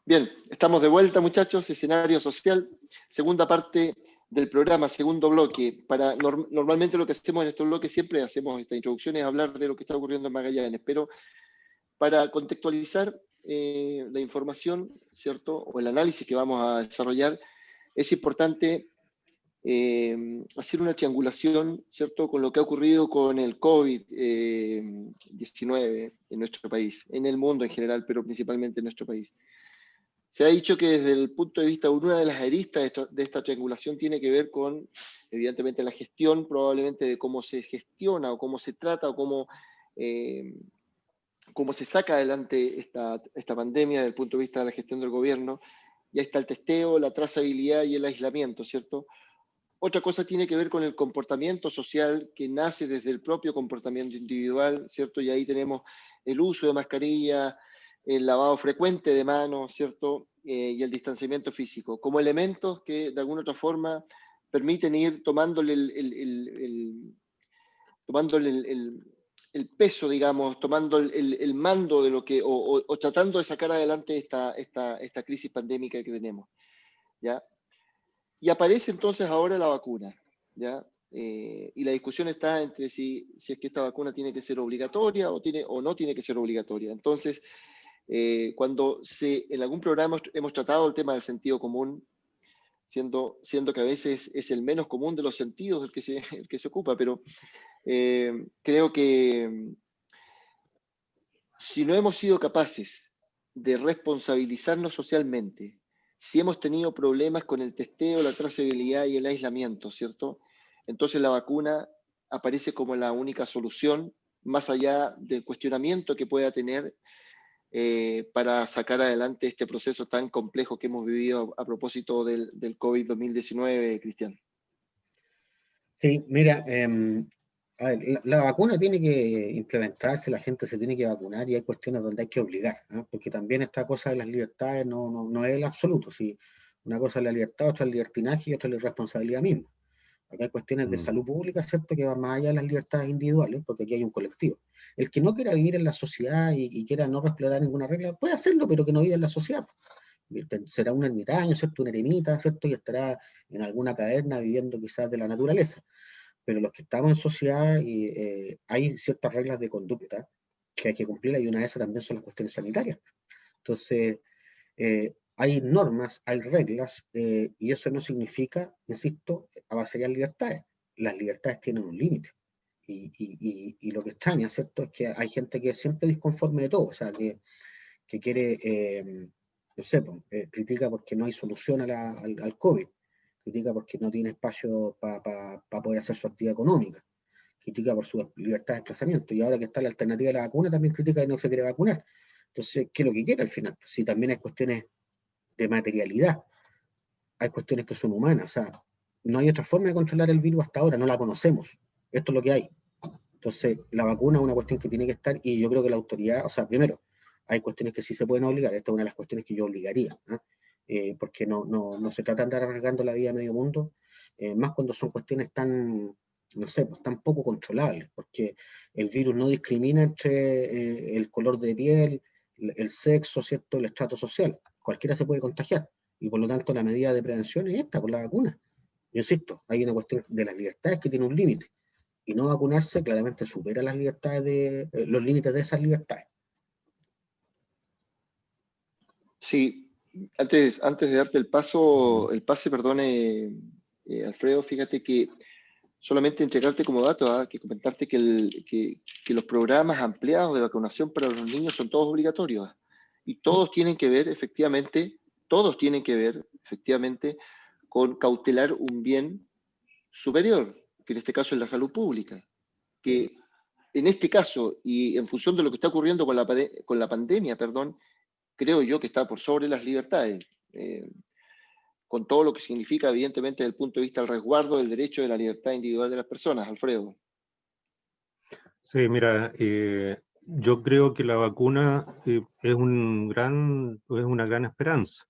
Bien, estamos de vuelta, muchachos, escenario social, segunda parte del programa, segundo bloque. Normalmente lo que hacemos en estos bloques, siempre hacemos esta introducción, es hablar de lo que está ocurriendo en Magallanes, pero para contextualizar la información, ¿cierto? O el análisis que vamos a desarrollar, es importante hacer una triangulación, ¿cierto?, con lo que ha ocurrido con el COVID-19 en nuestro país, en el mundo en general, pero principalmente en nuestro país. Se ha dicho que desde el punto de vista, una de las aristas de esta triangulación tiene que ver con, evidentemente, la gestión, probablemente de cómo se gestiona o cómo se trata o cómo se saca adelante esta pandemia desde el punto de vista de la gestión del gobierno. Y ahí está el testeo, la trazabilidad y el aislamiento, ¿cierto? Otra cosa tiene que ver con el comportamiento social que nace desde el propio comportamiento individual, ¿cierto? Y ahí tenemos el uso de mascarilla, el lavado frecuente de manos, ¿cierto? Y el distanciamiento físico, como elementos que de alguna otra forma permiten ir tomándole el peso, digamos, tomando el mando de lo que, o tratando de sacar adelante esta crisis pandémica que tenemos, ¿ya? Y aparece entonces ahora la vacuna, ¿ya? Y la discusión está entre si es que esta vacuna tiene que ser obligatoria o no tiene que ser obligatoria. Entonces, cuando en algún programa hemos tratado el tema del sentido común, siendo que a veces es el menos común de los sentidos el que se ocupa, pero creo que si no hemos sido capaces de responsabilizarnos socialmente, si hemos tenido problemas con el testeo, la trazabilidad y el aislamiento, ¿cierto? Entonces la vacuna aparece como la única solución, más allá del cuestionamiento que pueda tener para sacar adelante este proceso tan complejo que hemos vivido a propósito del COVID-2019, Cristian. Sí, mira, a ver, la vacuna tiene que implementarse, la gente se tiene que vacunar y hay cuestiones donde hay que obligar, ¿no? Porque también esta cosa de las libertades no es el absoluto. ¿Sí? Una cosa es la libertad, otra es el libertinaje y otra es la irresponsabilidad misma. Acá hay cuestiones de salud pública, ¿cierto?, que van más allá de las libertades individuales, porque aquí hay un colectivo. El que no quiera vivir en la sociedad y quiera no respetar ninguna regla, puede hacerlo, pero que no viva en la sociedad. Será un ermitaño, ¿cierto?, un eremita, ¿cierto?, y estará en alguna caverna viviendo quizás de la naturaleza. Pero los que estamos en sociedad hay ciertas reglas de conducta que hay que cumplir, y una de esas también son las cuestiones sanitarias. Entonces, hay normas, hay reglas, y eso no significa, insisto, avasallar libertades. Las libertades tienen un límite. Y lo que extraña, ¿cierto?, es que hay gente que es siempre disconforme de todo, o sea, que quiere, no sé, critica porque no hay solución al COVID, critica porque no tiene espacio para poder hacer su actividad económica, critica por su libertad de desplazamiento, y ahora que está la alternativa de la vacuna, también critica que no se quiere vacunar. Entonces, ¿qué es lo que quiere al final? Si también hay cuestiones de materialidad, hay cuestiones que son humanas, o sea, no hay otra forma de controlar el virus hasta ahora, no la conocemos, esto es lo que hay. Entonces, la vacuna es una cuestión que tiene que estar, y yo creo que la autoridad, o sea, primero, hay cuestiones que sí se pueden obligar, esta es una de las cuestiones que yo obligaría, porque no se trata de andar arriesgando la vida a medio mundo, más cuando son cuestiones tan, no sé, pues, tan poco controlables, porque el virus no discrimina entre el color de piel, el sexo, ¿cierto?, el estrato social, cualquiera se puede contagiar, y por lo tanto la medida de prevención es esta, por la vacuna. Yo insisto, hay una cuestión de las libertades que tiene un límite, y no vacunarse claramente supera las libertades los límites de esas libertades. Sí, antes de darte el pase, perdone, Alfredo, fíjate que solamente entregarte como dato, que comentarte que los programas ampliados de vacunación para los niños son todos obligatorios, y todos tienen que ver efectivamente con cautelar un bien superior, que en este caso es la salud pública, que en este caso y en función de lo que está ocurriendo con la pandemia, creo yo que está por sobre las libertades, con todo lo que significa, evidentemente, desde el punto de vista del resguardo del derecho de la libertad individual de las personas. Alfredo. Sí, mira, yo creo que la vacuna es una gran esperanza.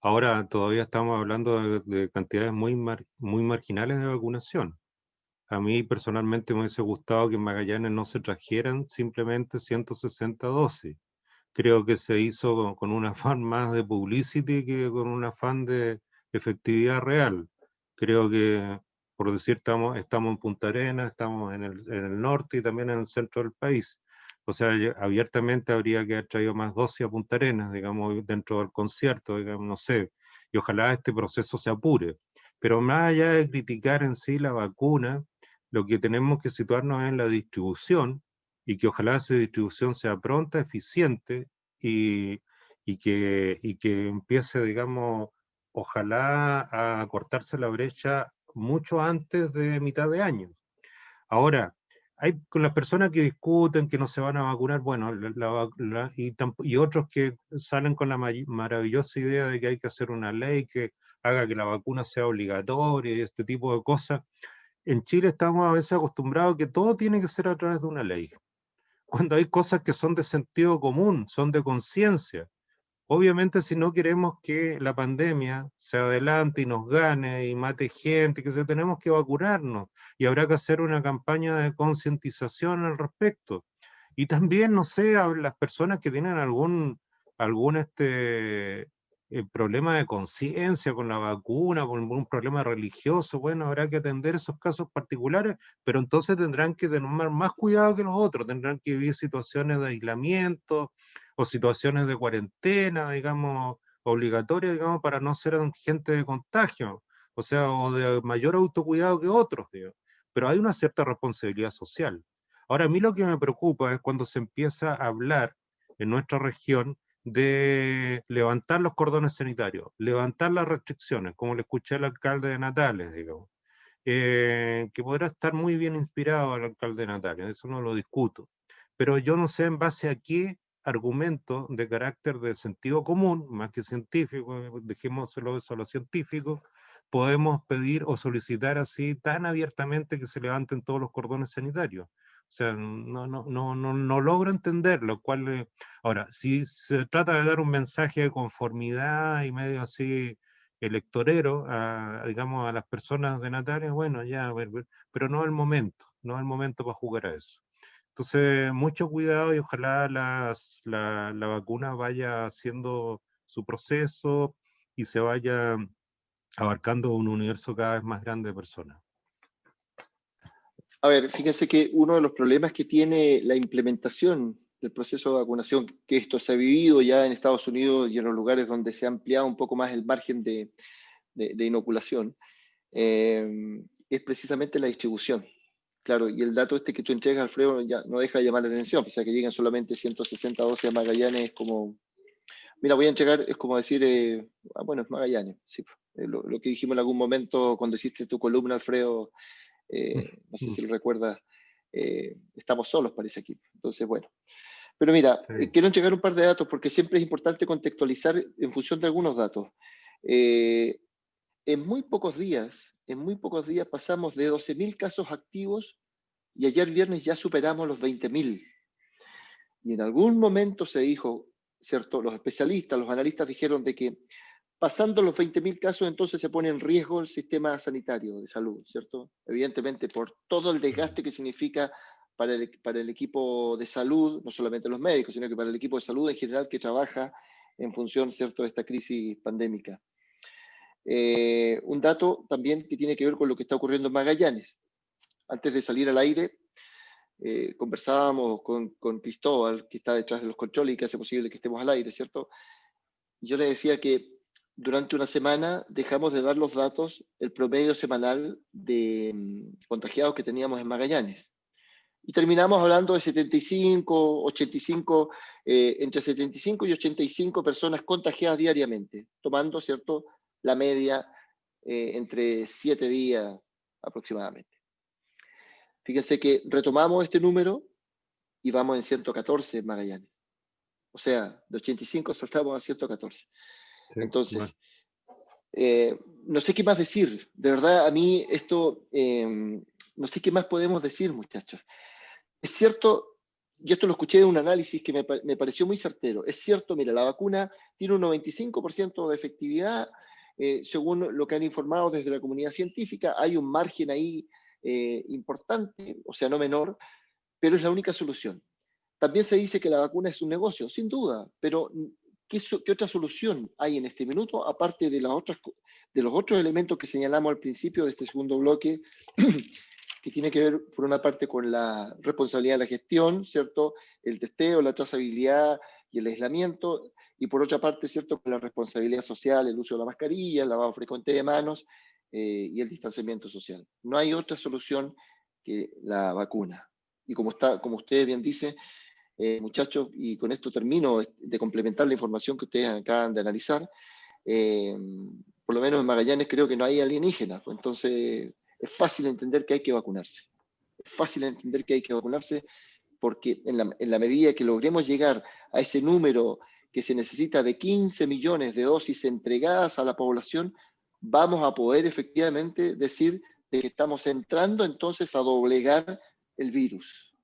Ahora todavía estamos hablando de cantidades muy marginales de vacunación. A mí personalmente me hubiese gustado que en Magallanes no se trajeran simplemente 160 dosis, creo que se hizo con un afán más de publicity que con un afán de efectividad real. Creo que, por decir, estamos en Punta Arenas, estamos en el norte y también en el centro del país. O sea, abiertamente habría que haber traído más dosis a Punta Arenas, digamos, dentro del concierto, digamos, no sé, y ojalá este proceso se apure. Pero más allá de criticar en sí la vacuna, lo que tenemos que situarnos es en la distribución, y que ojalá esa distribución sea pronta, eficiente, y, y que empiece, digamos, ojalá a cortarse la brecha mucho antes de mitad de año. Ahora, hay con las personas que discuten que no se van a vacunar, bueno, y otros que salen con la maravillosa idea de que hay que hacer una ley que haga que la vacuna sea obligatoria y este tipo de cosas. En Chile estamos a veces acostumbrados a que todo tiene que ser a través de una ley, cuando hay cosas que son de sentido común, son de conciencia. Obviamente, si no queremos que la pandemia se adelante y nos gane y mate gente, tenemos que vacunarnos y habrá que hacer una campaña de concientización al respecto. Y también, no sé, a las personas que tienen algún problema de conciencia con la vacuna, con algún problema religioso, bueno, habrá que atender esos casos particulares, pero entonces tendrán que tener más cuidado que los otros, tendrán que vivir situaciones de aislamiento o situaciones de cuarentena, digamos, obligatorias, digamos, para no ser agente de contagio, o sea, o de mayor autocuidado que otros, digamos. Pero hay una cierta responsabilidad social. Ahora, a mí lo que me preocupa es cuando se empieza a hablar en nuestra región de levantar los cordones sanitarios, levantar las restricciones, como le escuché al alcalde de Natales, digamos, que podrá estar muy bien inspirado al alcalde de Natales, eso no lo discuto, pero yo no sé en base a qué argumento de carácter de sentido común, más que científico, dejémoselo eso a los científicos, podemos pedir o solicitar así tan abiertamente que se levanten todos los cordones sanitarios. O sea, no logro entender, lo cual, ahora, si se trata de dar un mensaje de conformidad y medio así electorero, digamos, a las personas de Natales, bueno, ya, pero no es el momento, no es el momento para jugar a eso. Entonces, mucho cuidado y ojalá la vacuna vaya haciendo su proceso y se vaya abarcando un universo cada vez más grande de personas. A ver, fíjense que uno de los problemas que tiene la implementación del proceso de vacunación, que esto se ha vivido ya en Estados Unidos y en los lugares donde se ha ampliado un poco más el margen de inoculación, es precisamente la distribución. Claro, y el dato este que tú entregas, Alfredo, ya no deja de llamar la atención, pese a que llegan solamente 160 dosis a Magallanes, es como, mira, voy a entregar, es como decir, bueno, es Magallanes, sí, lo que dijimos en algún momento cuando hiciste tu columna, Alfredo, no sé si lo recuerdas, estamos solos para ese equipo. Entonces, bueno. Pero mira, Sí. quiero entregar un par de datos porque siempre es importante contextualizar en función de algunos datos. En muy pocos días pasamos de 12.000 casos activos y ayer viernes ya superamos los 20.000. Y en algún momento se dijo, ¿cierto? Los especialistas, los analistas dijeron de que pasando los 20.000 casos, entonces se pone en riesgo el sistema sanitario de salud, ¿cierto? Evidentemente, por todo el desgaste que significa para el equipo de salud, no solamente los médicos, sino que para el equipo de salud en general que trabaja en función, ¿cierto?, de esta crisis pandémica. Un dato también que tiene que ver con lo que está ocurriendo en Magallanes. Antes de salir al aire, conversábamos con Cristóbal, que está detrás de los controles y que hace posible que estemos al aire, ¿cierto? Yo le decía que durante una semana dejamos de dar los datos, el promedio semanal de contagiados que teníamos en Magallanes. Y terminamos hablando de 75, 85, entre 75 y 85 personas contagiadas diariamente, tomando, ¿cierto?, la media entre 7 días aproximadamente. Fíjense que retomamos este número y vamos en 114 en Magallanes. O sea, de 85 saltamos a 114. Sí, entonces, no sé qué más decir. De verdad, a mí esto, no sé qué más podemos decir, muchachos. Es cierto, y esto lo escuché de un análisis que me pareció muy certero. Es cierto, mira, la vacuna tiene un 95% de efectividad, según lo que han informado desde la comunidad científica. Hay un margen ahí importante, o sea, no menor, pero es la única solución. También se dice que la vacuna es un negocio, sin duda, pero ¿qué otra solución hay en este minuto, aparte de los otros elementos que señalamos al principio de este segundo bloque, que tiene que ver, por una parte, con la responsabilidad de la gestión, ¿cierto? El testeo, la trazabilidad y el aislamiento, y por otra parte, ¿cierto?, con la responsabilidad social, el uso de la mascarilla, el lavado frecuente de manos y el distanciamiento social. No hay otra solución que la vacuna. Y como ustedes bien dicen, muchachos, y con esto termino de complementar la información que ustedes acaban de analizar, por lo menos en Magallanes creo que no hay alienígenas, pues entonces es fácil entender que hay que vacunarse. Es fácil entender que hay que vacunarse porque en la medida que logremos llegar a ese número que se necesita de 15 millones de dosis entregadas a la población, vamos a poder efectivamente decir de que estamos entrando entonces a doblegar el virus.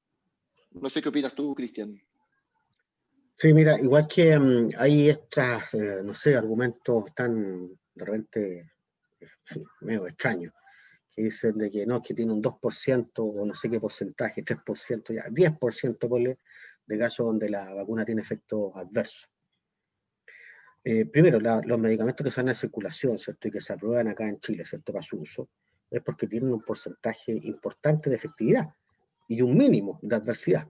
No sé qué opinas tú, Cristian. Sí, mira, igual que hay estas, no sé, argumentos tan de repente medio extraños, que dicen de que no, que tiene un 2% o no sé qué porcentaje, 3%, ya, 10% de casos donde la vacuna tiene efectos adversos. Primero, los medicamentos que están en circulación, ¿cierto? Y que se aprueban acá en Chile, ¿cierto? Para su uso, es porque tienen un porcentaje importante de efectividad y un mínimo de adversidad.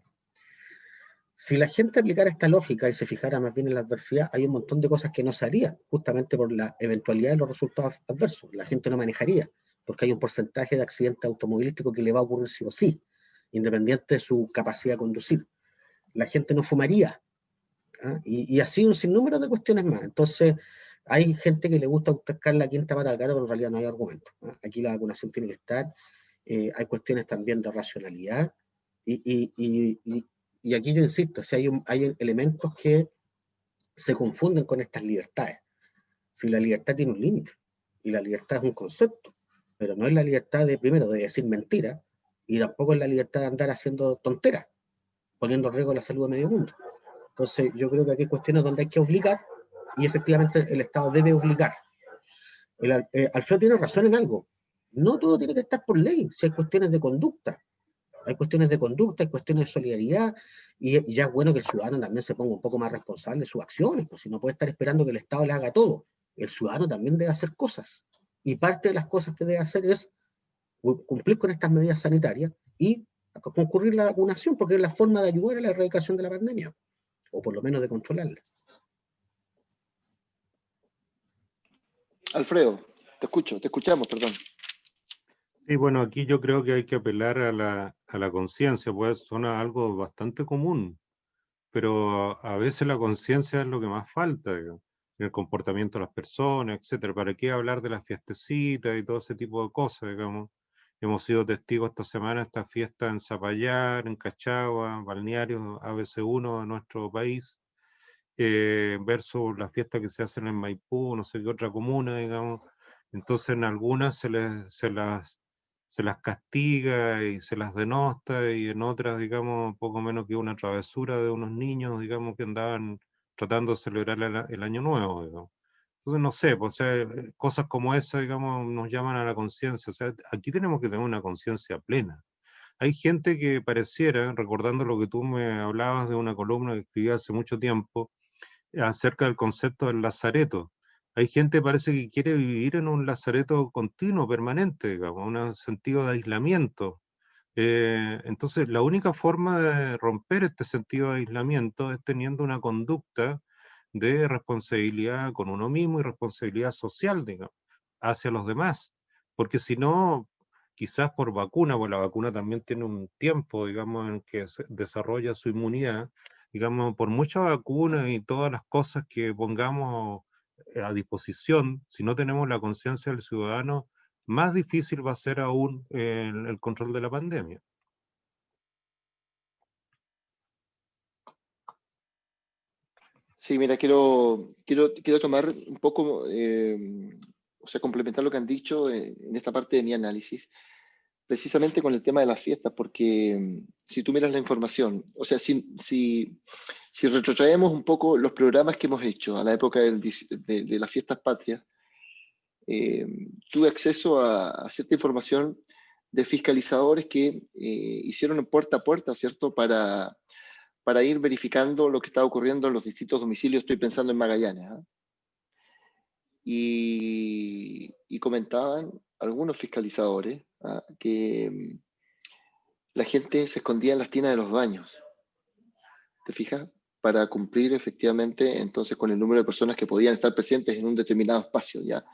Si la gente aplicara esta lógica y se fijara más bien en la adversidad, hay un montón de cosas que no se harían, justamente por la eventualidad de los resultados adversos. La gente no manejaría, porque hay un porcentaje de accidente automovilístico que le va a ocurrir sí o sí, independiente de su capacidad de conducir. La gente no fumaría, ¿ah? Y así un sinnúmero de cuestiones más. Entonces, hay gente que le gusta pescar la quinta pata al gato, pero en realidad no hay argumento, ¿ah? Aquí la vacunación tiene que estar. Hay cuestiones también de racionalidad y aquí yo insisto, si hay elementos que se confunden con estas libertades. Si la libertad tiene un límite, y la libertad es un concepto, pero no es la libertad de, primero, de decir mentiras, y tampoco es la libertad de andar haciendo tonteras, poniendo en riesgo la salud de medio mundo. Entonces, yo creo que aquí hay cuestiones donde hay que obligar, y efectivamente el Estado debe obligar. Alfredo tiene razón en algo. No todo tiene que estar por ley, si hay cuestiones de conducta. Hay cuestiones de conducta, hay cuestiones de solidaridad, y ya es bueno que el ciudadano también se ponga un poco más responsable de sus acciones, pues si no puede estar esperando que el Estado le haga todo. El ciudadano también debe hacer cosas, y parte de las cosas que debe hacer es cumplir con estas medidas sanitarias y concurrir a la vacunación, porque es la forma de ayudar a la erradicación de la pandemia, o por lo menos de controlarla. Alfredo, te escuchamos, perdón. Sí, bueno, aquí yo creo que hay que apelar a la conciencia, pues suena algo bastante común, pero a veces la conciencia es lo que más falta, digamos, en el comportamiento de las personas, etcétera. ¿Para qué hablar de las fiestecitas y todo ese tipo de cosas, digamos? Hemos sido testigos esta semana de esta fiesta en Zapallar, en Cachagua, balnearios ABC1 de nuestro país, versus las fiestas que se hacen en Maipú, no sé qué otra comuna, digamos. Entonces en algunas se las castiga y se las denosta, y en otras, digamos, poco menos que una travesura de unos niños, digamos, que andaban tratando de celebrar el Año Nuevo, digamos. Entonces, no sé, pues, o sea, cosas como esa, digamos, nos llaman a la conciencia. O sea, aquí tenemos que tener una conciencia plena. Hay gente que pareciera, recordando lo que tú me hablabas de una columna que escribí hace mucho tiempo, acerca del concepto del lazareto. Hay gente que parece que quiere vivir en un lazareto continuo, permanente, digamos, un sentido de aislamiento. Entonces, la única forma de romper este sentido de aislamiento es teniendo una conducta de responsabilidad con uno mismo y responsabilidad social, digamos, hacia los demás. Porque si no, quizás por vacuna, pues la vacuna también tiene un tiempo, digamos, en que se desarrolla su inmunidad, digamos, por mucha vacuna y todas las cosas que pongamos a disposición, si no tenemos la conciencia del ciudadano, más difícil va a ser aún el control de la pandemia. Sí, mira, quiero tomar un poco, o sea, complementar lo que han dicho en esta parte de mi análisis, precisamente con el tema de las fiestas, porque si tú miras la información, o sea, si retrotraemos un poco los programas que hemos hecho a la época de las fiestas patrias, tuve acceso a cierta información de fiscalizadores que hicieron puerta a puerta, ¿cierto?, para para ir verificando lo que está ocurriendo en los distintos domicilios. Estoy pensando en Magallanes, ¿eh? Y comentaban algunos fiscalizadores, ¿ah?, que la gente se escondía en las tinas de los baños, ¿te fijas? Para cumplir efectivamente entonces con el número de personas que podían estar presentes en un determinado espacio, ya,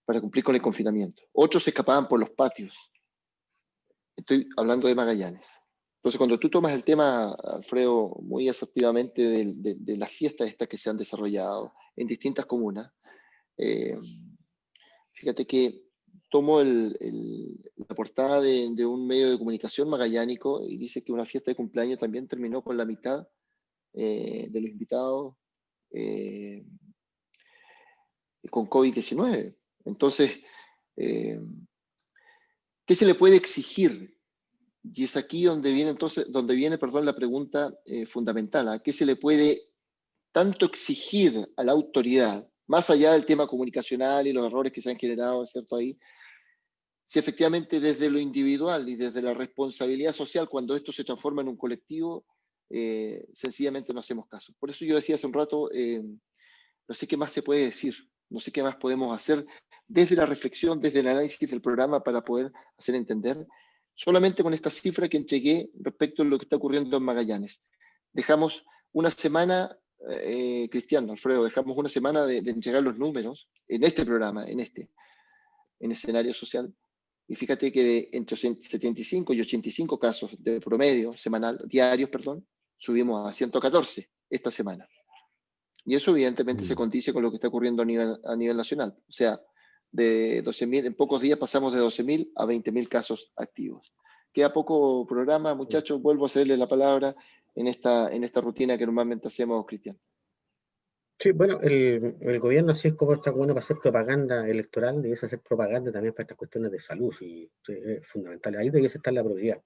para cumplir con el confinamiento. Otros se escapaban por los patios. Estoy hablando de Magallanes. Entonces, cuando tú tomas el tema, Alfredo, muy asertivamente de las fiestas estas que se han desarrollado en distintas comunas, fíjate que tomo la portada de un medio de comunicación magallánico y dice que una fiesta de cumpleaños también terminó con la mitad de los invitados con COVID-19. Entonces, ¿qué se le puede exigir? Y es aquí donde viene entonces, la pregunta fundamental. ¿A qué se le puede tanto exigir a la autoridad, más allá del tema comunicacional y los errores que se han generado, ¿cierto? Ahí, si efectivamente desde lo individual y desde la responsabilidad social, cuando esto se transforma en un colectivo, sencillamente no hacemos caso. Por eso yo decía hace un rato, no sé qué más se puede decir, no sé qué más podemos hacer desde la reflexión, desde el análisis del programa para poder hacer entender, solamente con esta cifra que entregué respecto a lo que está ocurriendo en Magallanes. Dejamos una semana, Cristian, Alfredo, dejamos una semana de entregar los números en este programa, en escenario social, y fíjate que entre 75 y 85 casos de promedio semanal, diarios, perdón, subimos a 114 esta semana. Y eso evidentemente se condice con lo que está ocurriendo a nivel nacional. O sea, de 12.000, en pocos días pasamos de 12.000 a 20.000 casos activos. Queda poco programa, muchachos, vuelvo a cederle la palabra en esta rutina que normalmente hacemos, Cristian. Sí, bueno, el gobierno sí es como está bueno para hacer propaganda electoral, debiese hacer propaganda también para estas cuestiones de salud, y es fundamental. Ahí debiese estar la prioridad.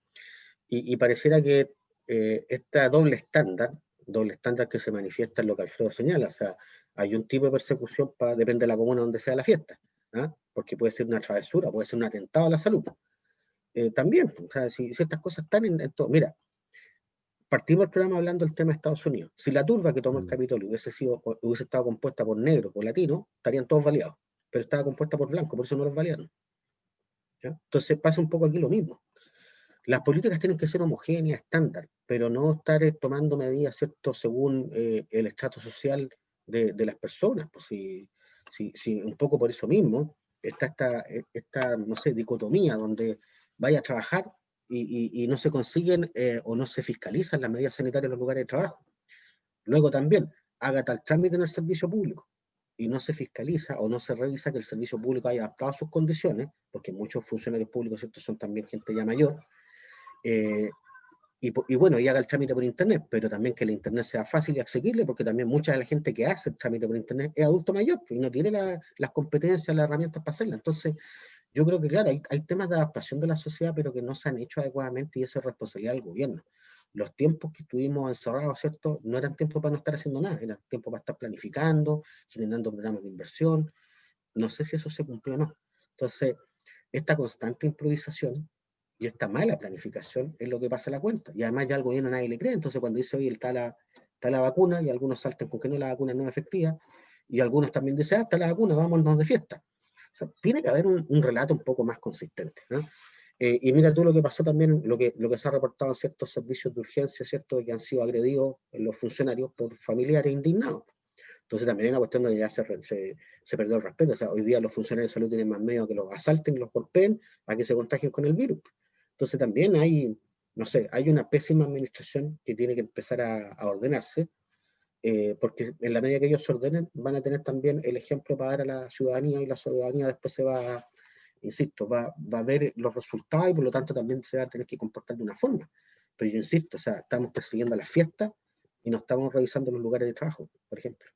Y pareciera que esta doble estándar que se manifiesta en lo que Alfredo señala, o sea, hay un tipo de persecución, depende de la comuna donde sea la fiesta, ¿ah? Porque puede ser una travesura, puede ser un atentado a la salud. También, o sea, si estas cosas están en todo. Mira, partimos el programa hablando del tema de Estados Unidos. Si la turba que tomó el Capitolio hubiese estado compuesta por negros, por latinos, estarían todos baleados, pero estaba compuesta por blancos, por eso no los balearon, ¿ya? Entonces pasa un poco aquí lo mismo. Las políticas tienen que ser homogéneas, estándar, pero no estar tomando medidas, ¿cierto?, según el estrato social de las personas. Pues si un poco por eso mismo está esta, no sé, dicotomía donde vaya a trabajar y no se consiguen o no se fiscalizan las medidas sanitarias en los lugares de trabajo. Luego también, haga tal trámite en el servicio público y no se fiscaliza o no se revisa que el servicio público haya adaptado sus condiciones, porque muchos funcionarios públicos, ¿cierto?, son también gente ya mayor. Y bueno, y haga el trámite por internet, pero también que el internet sea fácil y asequible, porque también mucha de la gente que hace el trámite por internet es adulto mayor y no tiene las competencias, las herramientas para hacerla. Entonces, yo creo que, claro, hay temas de adaptación de la sociedad, pero que no se han hecho adecuadamente, y esa es responsabilidad del gobierno. Los tiempos que estuvimos encerrados, ¿cierto?, no eran tiempos para no estar haciendo nada, eran tiempos para estar planificando, generando programas de inversión. No sé si eso se cumplió o no. Entonces, esta constante improvisación y esta mala planificación es lo que pasa a la cuenta. Y además ya al gobierno nadie le cree. Entonces cuando dice, oye, está la vacuna, y algunos saltan con que no, la vacuna no es efectiva, y algunos también dicen, está la vacuna, vámonos de fiesta. O sea, tiene que haber un relato un poco más consistente, ¿no? Y mira tú lo que pasó también, lo que se ha reportado en ciertos servicios de urgencia, ¿cierto?, que han sido agredidos los funcionarios por familiares indignados. Entonces también hay una cuestión donde ya se perdió el respeto. O sea, hoy día los funcionarios de salud tienen más miedo a que los asalten, los golpeen, a que se contagien con el virus. Entonces también hay, no sé, hay una pésima administración que tiene que empezar a ordenarse, porque en la medida que ellos se ordenen, van a tener también el ejemplo para dar a la ciudadanía, y la ciudadanía después se va, insisto, va a ver los resultados, y por lo tanto también se va a tener que comportar de una forma. Pero yo insisto, o sea, estamos persiguiendo las fiestas y no estamos revisando los lugares de trabajo, por ejemplo.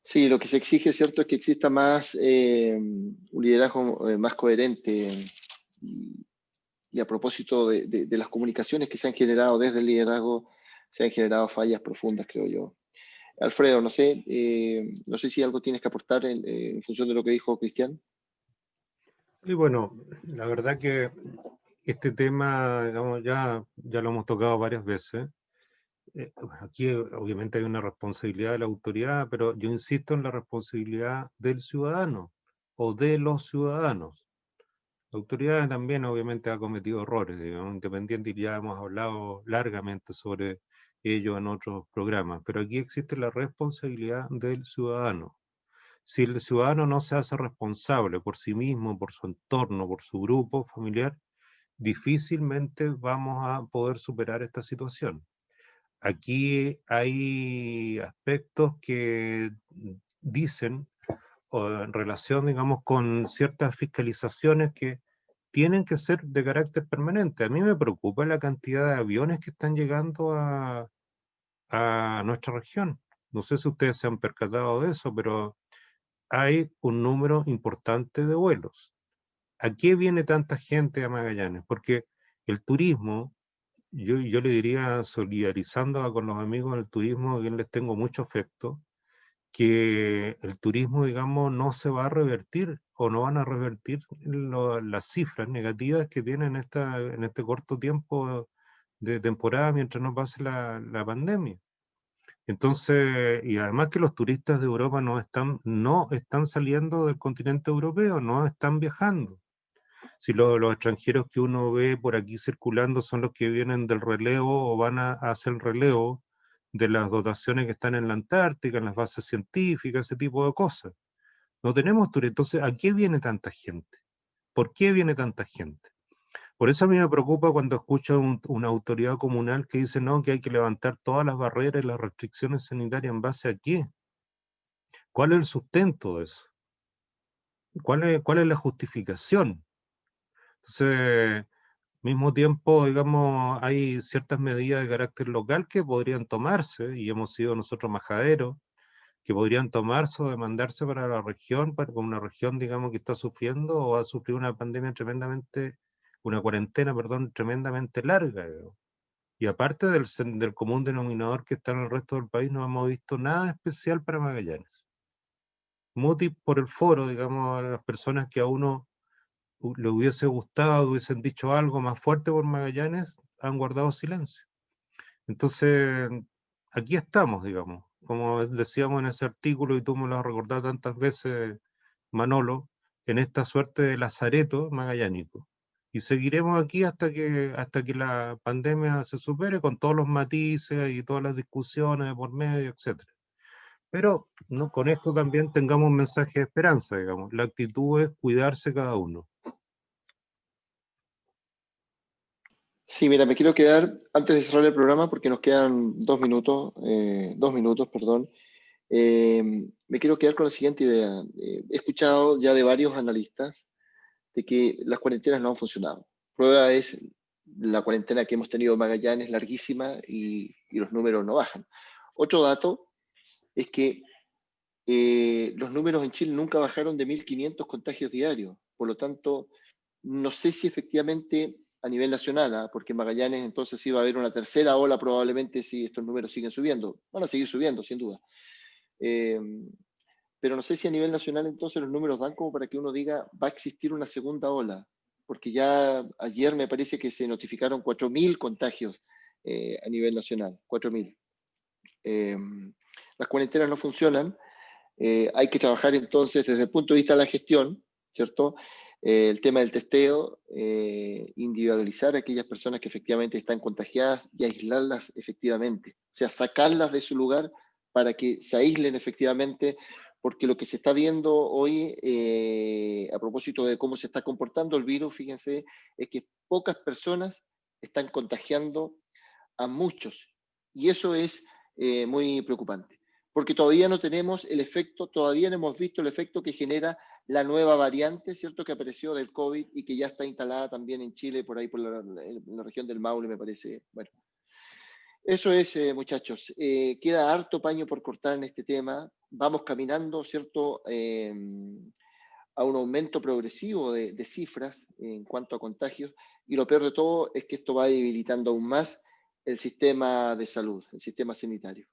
Sí, lo que se exige, ¿cierto?, es que exista más un liderazgo más coherente, y a propósito de las comunicaciones que se han generado desde el liderazgo, se han generado fallas profundas, creo yo. Alfredo, no sé si algo tienes que aportar en función de lo que dijo Cristian. Y bueno, la verdad que este tema, digamos, ya lo hemos tocado varias veces. Bueno, aquí obviamente hay una responsabilidad de la autoridad, pero yo insisto en la responsabilidad del ciudadano o de los ciudadanos. La autoridad también obviamente ha cometido errores, digamos, independiente, y ya hemos hablado largamente sobre ello en otros programas, pero aquí existe la responsabilidad del ciudadano. Si el ciudadano no se hace responsable por sí mismo, por su entorno, por su grupo familiar, difícilmente vamos a poder superar esta situación. Aquí hay aspectos que dicen, o en relación, digamos, con ciertas fiscalizaciones que tienen que ser de carácter permanente. A mí me preocupa la cantidad de aviones que están llegando a nuestra región. No sé si ustedes se han percatado de eso, pero hay un número importante de vuelos. ¿A qué viene tanta gente a Magallanes? Porque el turismo, yo le diría, solidarizando con los amigos del turismo, a quien les tengo mucho afecto, que el turismo, digamos, no se va a revertir o no van a revertir las cifras negativas que tienen en este corto tiempo de temporada mientras no pase la pandemia. Entonces, y además que los turistas de Europa no están saliendo del continente europeo, no están viajando. Si los extranjeros que uno ve por aquí circulando son los que vienen del relevo o van a hacer el relevo de las dotaciones que están en la Antártica, en las bases científicas, ese tipo de cosas. No tenemos turistas. Entonces, ¿a qué viene tanta gente? ¿Por qué viene tanta gente? Por eso a mí me preocupa cuando escucho una autoridad comunal que dice no, que hay que levantar todas las barreras y las restricciones sanitarias. ¿En base a qué? ¿Cuál es el sustento de eso? ¿Cuál es la justificación? Entonces, mismo tiempo, digamos, hay ciertas medidas de carácter local que podrían tomarse, y hemos sido nosotros majaderos, que podrían tomarse o demandarse para la región, para una región, digamos, que está sufriendo o ha sufrido una pandemia una cuarentena, perdón, tremendamente larga, digamos. Y aparte del común denominador que está en el resto del país, no hemos visto nada especial para Magallanes. Muti por el foro, digamos, a las personas que a uno le hubiese gustado, hubiesen dicho algo más fuerte por Magallanes, han guardado silencio. Entonces, aquí estamos, digamos, como decíamos en ese artículo, y tú me lo has recordado tantas veces, Manolo, en esta suerte de lazareto magallánico. Y seguiremos aquí hasta que la pandemia se supere con todos los matices y todas las discusiones por medio, etc. Pero no, con esto también tengamos un mensaje de esperanza, digamos. La actitud es cuidarse cada uno. Sí, mira, me quiero quedar, antes de cerrar el programa, porque nos quedan 2 minutos, perdón, me quiero quedar con la siguiente idea. He escuchado ya de varios analistas de que las cuarentenas no han funcionado. Prueba es la cuarentena que hemos tenido en Magallanes, larguísima, y los números no bajan. Otro dato es que los números en Chile nunca bajaron de 1.500 contagios diarios. Por lo tanto, no sé si efectivamente a nivel nacional, porque en Magallanes entonces sí va a haber una tercera ola probablemente si estos números siguen subiendo. Van a seguir subiendo, sin duda. Eh, pero no sé si a nivel nacional entonces los números dan como para que uno diga va a existir una segunda ola, porque ya ayer me parece que se notificaron 4.000 contagios a nivel nacional, 4.000. Las cuarentenas no funcionan, hay que trabajar entonces desde el punto de vista de la gestión, ¿cierto? El tema del testeo, individualizar a aquellas personas que efectivamente están contagiadas y aislarlas efectivamente, o sea, sacarlas de su lugar para que se aíslen efectivamente, porque lo que se está viendo hoy, a propósito de cómo se está comportando el virus, fíjense, es que pocas personas están contagiando a muchos, y eso es muy preocupante, porque todavía no tenemos el efecto, todavía no hemos visto el efecto que genera la nueva variante, ¿cierto?, que apareció del COVID y que ya está instalada también en Chile, por ahí por la región del Maule, me parece. Bueno, eso es, muchachos. Queda harto paño por cortar en este tema. Vamos caminando, ¿cierto?, a un aumento progresivo de cifras en cuanto a contagios, y lo peor de todo es que esto va debilitando aún más el sistema de salud, el sistema sanitario.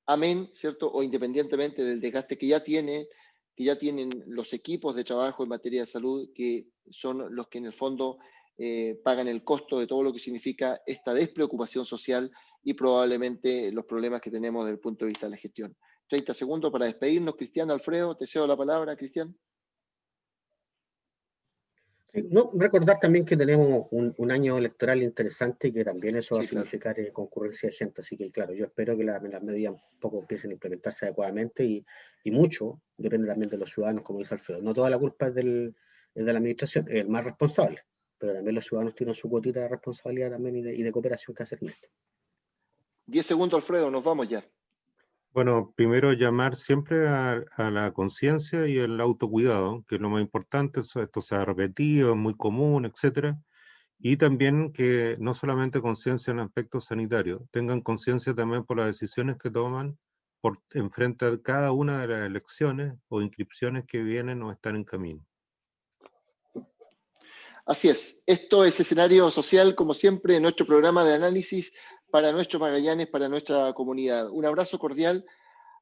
Amén, ¿cierto? O independientemente del desgaste que ya tienen los equipos de trabajo en materia de salud, que son los que en el fondo pagan el costo de todo lo que significa esta despreocupación social y probablemente los problemas que tenemos desde el punto de vista de la gestión. 30 segundos para despedirnos. Cristian, Alfredo, te cedo la palabra, Cristian. Sí, no, recordar también que tenemos un año electoral interesante y que también eso va a Sí, claro. significar concurrencia de gente. Así que, claro, yo espero que las medidas un poco empiecen a implementarse adecuadamente y mucho depende también de los ciudadanos, como dice Alfredo. No toda la culpa es de la administración, es el más responsable, pero también los ciudadanos tienen su cuotita de responsabilidad también y de cooperación que hacer en esto. 10 segundos, Alfredo, nos vamos ya. Bueno, primero llamar siempre a la conciencia y el autocuidado, que es lo más importante. Esto se ha repetido, es muy común, etcétera. Y también que no solamente conciencia en aspectos sanitarios, tengan conciencia también por las decisiones que toman en frente a cada una de las elecciones o inscripciones que vienen o están en camino. Así es, esto es Escenario Social, como siempre, en nuestro programa de análisis para nuestros Magallanes, para nuestra comunidad. Un abrazo cordial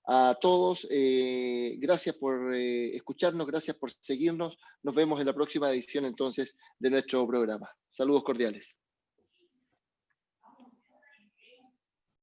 a todos, gracias por escucharnos, gracias por seguirnos. Nos vemos en la próxima edición entonces de nuestro programa. Saludos cordiales.